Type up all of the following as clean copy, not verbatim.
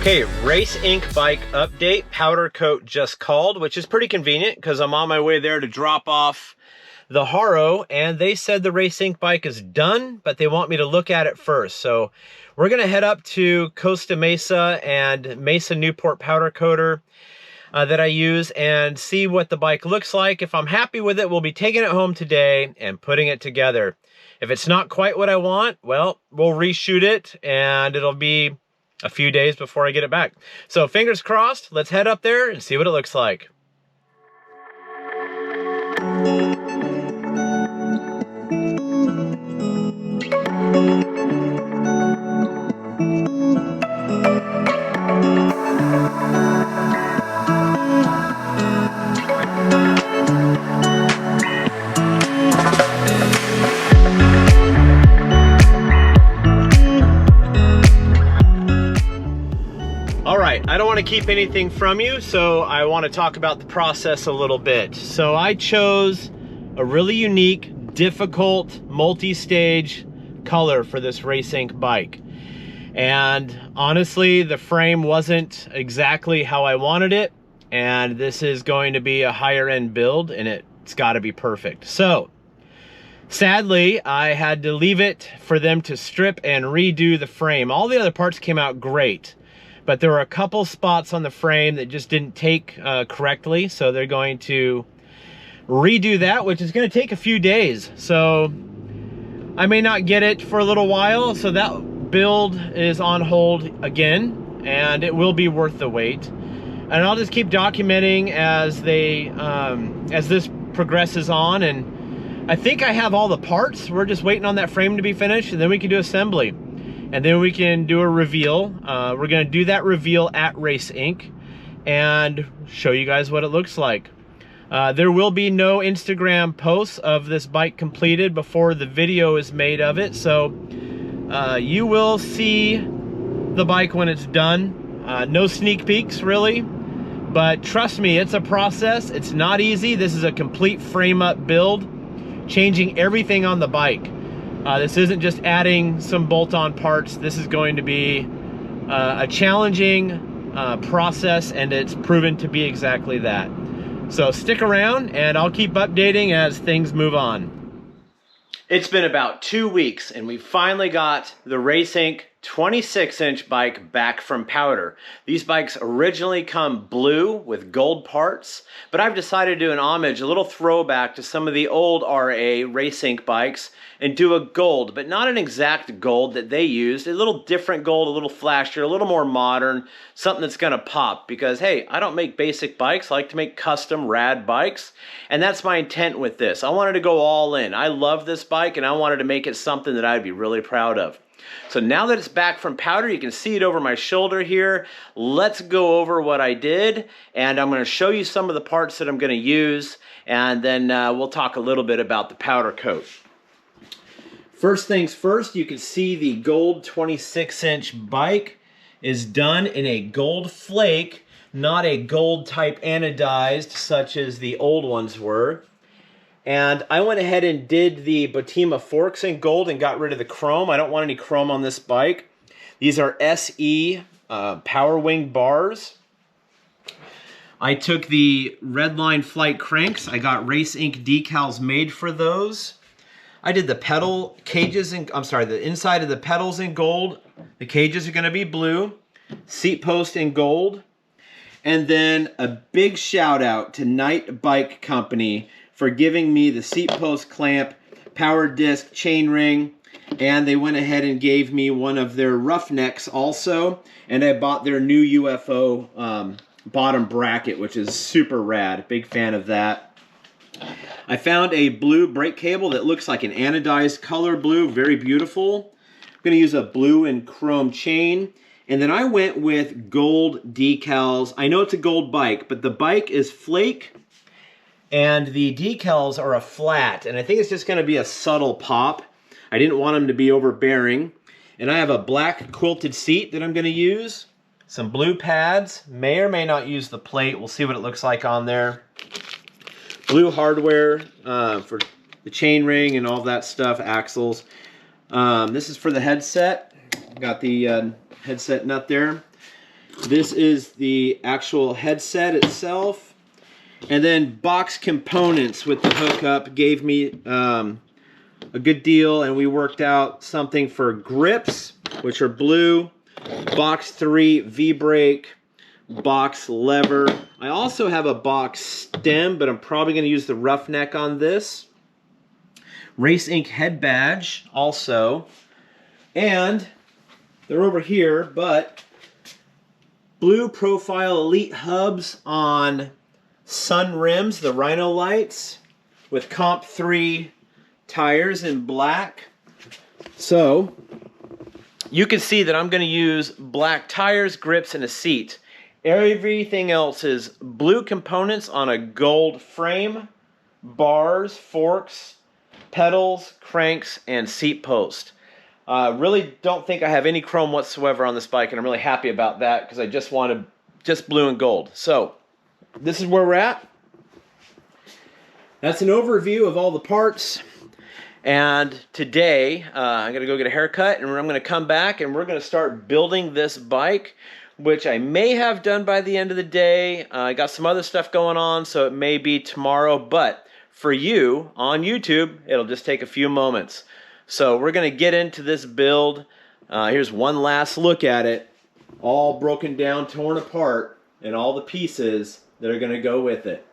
Okay, Race Inc. bike update. Powder coat just called, which is pretty convenient because I'm on my way there to drop off the Haro, and they said the Race Inc. bike is done, but they want me to look at it first. So we're gonna head up to Costa Mesa and Mesa Newport powder coater that I use and see what the bike looks like. If I'm happy with it, we'll be taking it home today and putting it together. If it's not quite what I want, well, we'll reshoot it and it'll be a few days before I get it back. So fingers crossed, let's head up there and see what it looks like. All right, I don't want to keep anything from you, so I want to talk about the process a little bit. So I chose a really unique, difficult, multi-stage color for this Race Inc. bike. And honestly, the frame wasn't exactly how I wanted it, and this is going to be a higher end build, and it's got to be perfect. So sadly, I had to leave it for them to strip and redo the frame. All the other parts came out great, but there were a couple spots on the frame that just didn't take correctly, so they're going to redo that, which is going to take a few days. So I may not get it for a little while, so that build is on hold again, and it will be worth the wait. And I'll just keep documenting as this progresses on, and I think I have all the parts. We're just waiting on that frame to be finished, and then we can do assembly. And then we can do a reveal. We're gonna do that reveal at Race Inc. and show you guys what it looks like. There will be no Instagram posts of this bike completed before the video is made of it. So you will see the bike when it's done. No sneak peeks really, but trust me, it's a process. It's not easy. This is a complete frame up build, changing everything on the bike. This isn't just adding some bolt-on parts. This is going to be a challenging process, and it's proven to be exactly that. So stick around, and I'll keep updating as things move on. It's been about 2 weeks, and we finally got the Race Inc. 26-inch bike back from powder. These bikes originally come blue with gold parts, but I've decided to do an homage, a little throwback to some of the old RA Race Inc. bikes and do a gold, but not an exact gold that they used, a little different gold, a little flashier, a little more modern, something that's gonna pop, because hey, I don't make basic bikes, I like to make custom rad bikes, and that's my intent with this. I wanted to go all in. I love this bike, and I wanted to make it something that I'd be really proud of. So now that it's back from powder, you can see it over my shoulder here. Let's go over what I did, and I'm gonna show you some of the parts that I'm gonna use, and then we'll talk a little bit about the powder coat. First things first, you can see the gold 26-inch bike is done in a gold flake, not a gold type anodized such as the old ones were. And I went ahead and did the Botima forks in gold and got rid of the chrome. I don't want any chrome on this bike. These are SE Power Wing bars. I took the Redline Flight cranks. I got Race Inc. decals made for those. I did the pedal cages in, the inside of the pedals in gold. The cages are gonna be blue. Seat post in gold. And then a big shout out to Knight Bike Company for giving me the seat post clamp, power disc, chain ring, and they went ahead and gave me one of their roughnecks also, and I bought their new UFO bottom bracket, which is super rad. Big fan of that. I found a blue brake cable that looks like an anodized color blue, very beautiful. I'm gonna use a blue and chrome chain. And then I went with gold decals. I know it's a gold bike, but the bike is flake and the decals are a flat. And I think it's just gonna be a subtle pop. I didn't want them to be overbearing. And I have a black quilted seat that I'm gonna use. Some blue pads, may or may not use the plate. We'll see what it looks like on there. Blue hardware for the chain ring and all that stuff, axles. This is for the headset. Got the headset nut there. This is the actual headset itself. And then box components with the hookup gave me a good deal, and we worked out something for grips, which are blue, box 3 V-brake, box lever. I also have a box stem, but I'm probably going to use the roughneck on this. Race Ink head badge also. And they're over here, but blue profile elite hubs on sun rims, the Rhino lights, with Comp 3 tires in black. So you can see that I'm going to use black tires, grips, and a seat. Everything else is blue components on a gold frame, bars, forks, pedals, cranks, and seat post. Really don't think I have any chrome whatsoever on this bike, and I'm really happy about that because I just wanted just blue and gold. So this is where we're at. That's an overview of all the parts. And today I'm gonna go get a haircut, and I'm gonna come back and we're gonna start building this bike, which I may have done by the end of the day. I got some other stuff going on, so it may be tomorrow, but for you on YouTube, it'll just take a few moments. So we're gonna get into this build. Here's one last look at it, all broken down, torn apart, and all the pieces that are gonna go with it.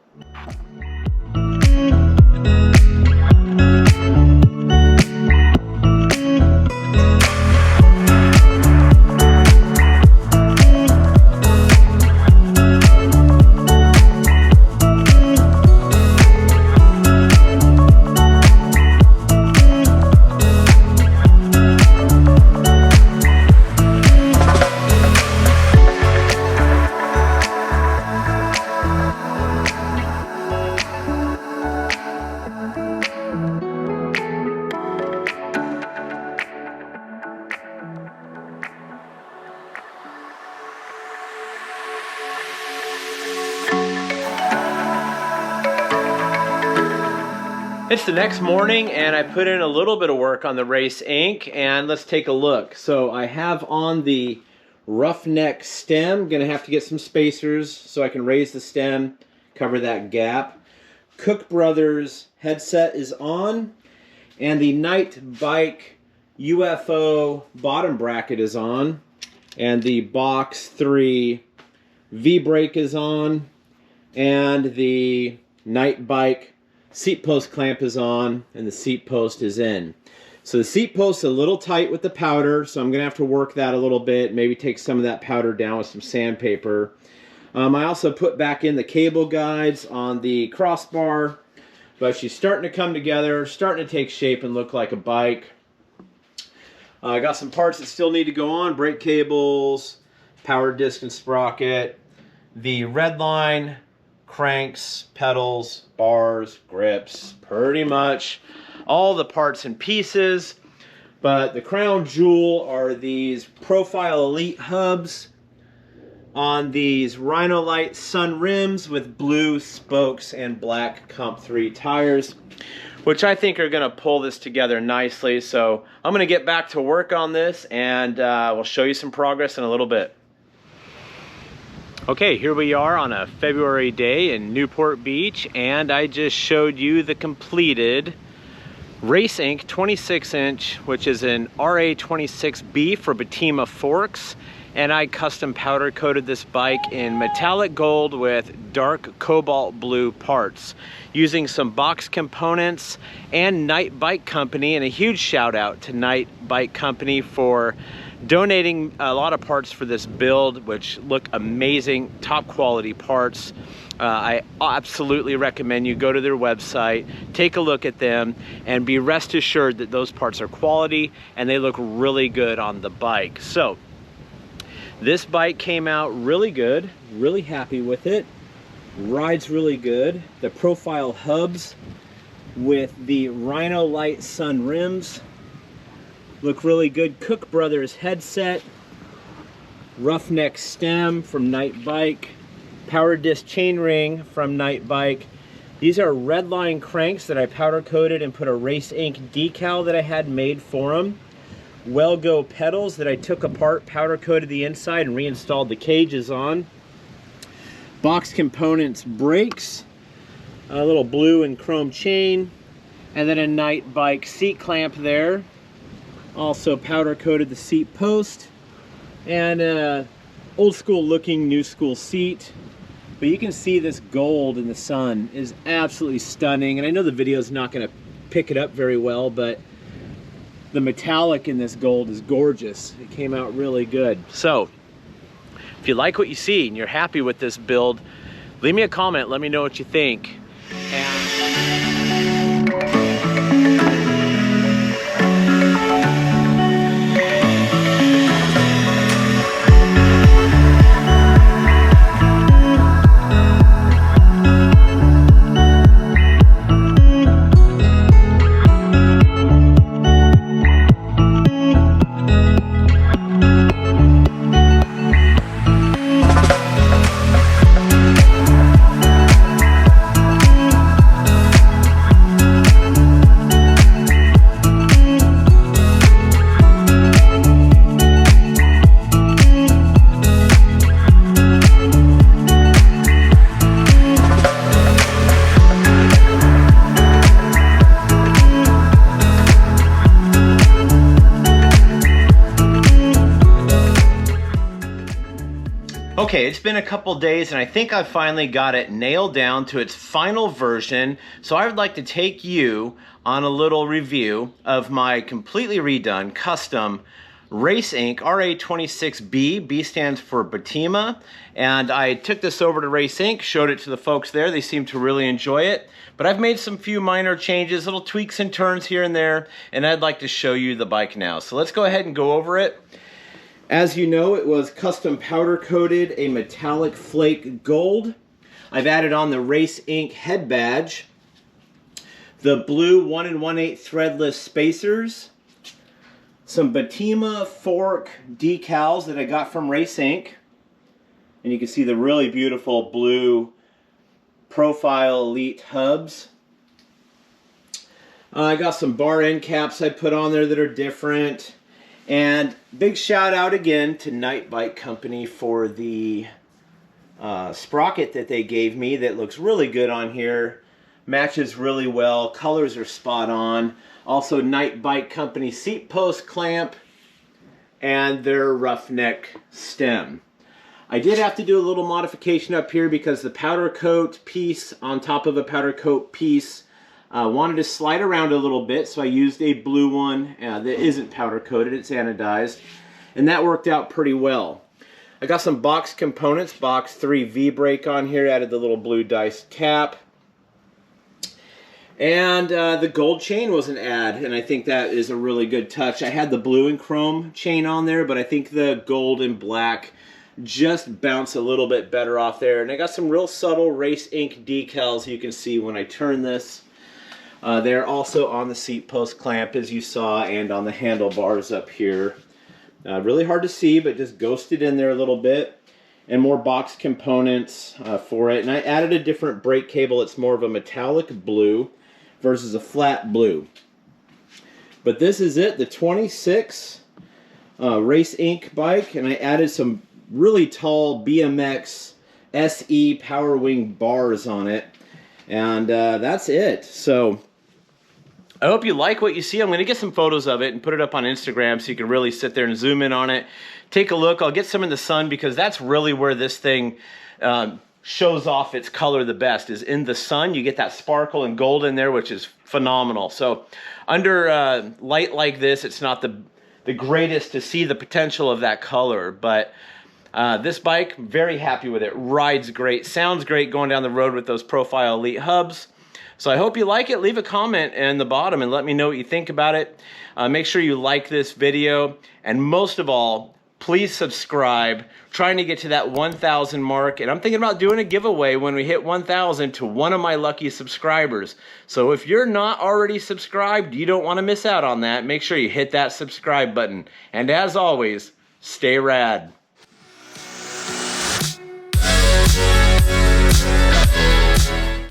It's the next morning, and I put in a little bit of work on the Race Ink, and let's take a look. So I have on the roughneck stem. Gonna have to get some spacers so I can raise the stem, cover that gap. Cook Brothers headset is on, and the Night Bike UFO bottom bracket is on, and the box 3 V-brake is on, and the Night Bike seat post clamp is on, and the seat post is in. So the seat post is a little tight with the powder, so I'm gonna have to work that a little bit, maybe take some of that powder down with some sandpaper. I also put back in the cable guides on the crossbar, but she's starting to come together, starting to take shape and look like a bike. I got some parts that still need to go on, brake cables, power disc and sprocket, the red line, cranks, pedals, bars, grips, pretty much all the parts and pieces. But the crown jewel are these Profile Elite hubs on these Rhino Light sun rims with blue spokes and black Comp 3 tires, which I think are going to pull this together nicely. So I'm going to get back to work on this, and we'll show you some progress in a little bit. Okay, here we are on a February day in Newport Beach, and I just showed you the completed Race Ink 26-inch, which is an RA26B for Batima forks, and I custom powder coated this bike in metallic gold with dark cobalt blue parts, using some box components and Night Bike Company, and a huge shout out to Night Bike Company for donating a lot of parts for this build, which look amazing, top quality parts. I absolutely recommend you go to their website, take a look at them, and be rest assured that those parts are quality and they look really good on the bike. So this bike came out really good, really happy with it, rides really good. The profile hubs with the Rhino Light sun rims look really good. Cook Brothers headset, roughneck stem from Night Bike, power disc chainring from Night Bike. These are red line cranks that I powder coated and put a Race Ink decal that I had made for them Well-Go pedals that I took apart, powder coated the inside, and reinstalled the cages on. Box components, brakes, a little blue and chrome chain, and then a Night Bike seat clamp there. Also powder coated the seat post, and old school looking new school seat. But you can see this gold in the sun is absolutely stunning, and I know the video is not going to pick it up very well, but the metallic in this gold is gorgeous. It came out really good. So if you like what you see and you're happy with this build, leave me a comment, let me know what you think. Okay, it's been a couple days and I think I finally got it nailed down to its final version. So I would like to take you on a little review of my completely redone custom Race Inc. RA26B. B stands for Batima. And I took this over to Race Inc., showed it to the folks there. They seem to really enjoy it. But I've made some few minor changes, little tweaks and turns here and there, and I'd like to show you the bike now. So let's go ahead and go over it. As you know, it was custom powder coated, a metallic flake gold. I've added on the Race Inc. head badge, the blue 1 1/8 threadless spacers, some Batima fork decals that I got from Race Inc. And you can see the really beautiful blue profile elite hubs. I got some bar end caps I put on there that are different. And big shout out again to Night Bike Company for the sprocket that they gave me that looks really good on here. Matches really well, colors are spot on. Also Night Bike Company seat post clamp and their roughneck stem. I did have to do a little modification up here because the powder coat piece on top of a powder coat piece wanted to slide around a little bit, so I used a blue one that isn't powder coated, it's anodized, and that worked out pretty well. I got some box components, box 3 V-brake on here, added the little blue diced cap, and the gold chain was an add, and I think that is a really good touch. I had the blue and chrome chain on there, but I think the gold and black just bounce a little bit better off there, and I got some real subtle Race Inc. decals you can see when I turn this. They're also on the seat post clamp, as you saw, and on the handlebars up here. Really hard to see, but just ghosted in there a little bit. And more box components for it. And I added a different brake cable. It's more of a metallic blue versus a flat blue. But this is it, the 26 Race Inc. bike. And I added some really tall BMX SE Power Wing bars on it. And that's it. So I hope you like what you see. I'm going to get some photos of it and put it up on Instagram so you can really sit there and zoom in on it. Take a look. I'll get some in the sun because that's really where this thing shows off its color the best, is in the sun. You get that sparkle and gold in there, which is phenomenal. So under light like this, it's not the greatest to see the potential of that color, but this bike, very happy with it. Rides great, sounds great going down the road with those Profile Elite hubs. So I hope you like it. Leave a comment in the bottom and let me know what you think about it. Make sure you like this video, and most of all, please subscribe. Trying to get to that 1,000 mark, and I'm thinking about doing a giveaway when we hit 1,000 to one of my lucky subscribers. So if you're not already subscribed, you don't want to miss out on that. Make sure you hit that subscribe button. And as always, stay rad.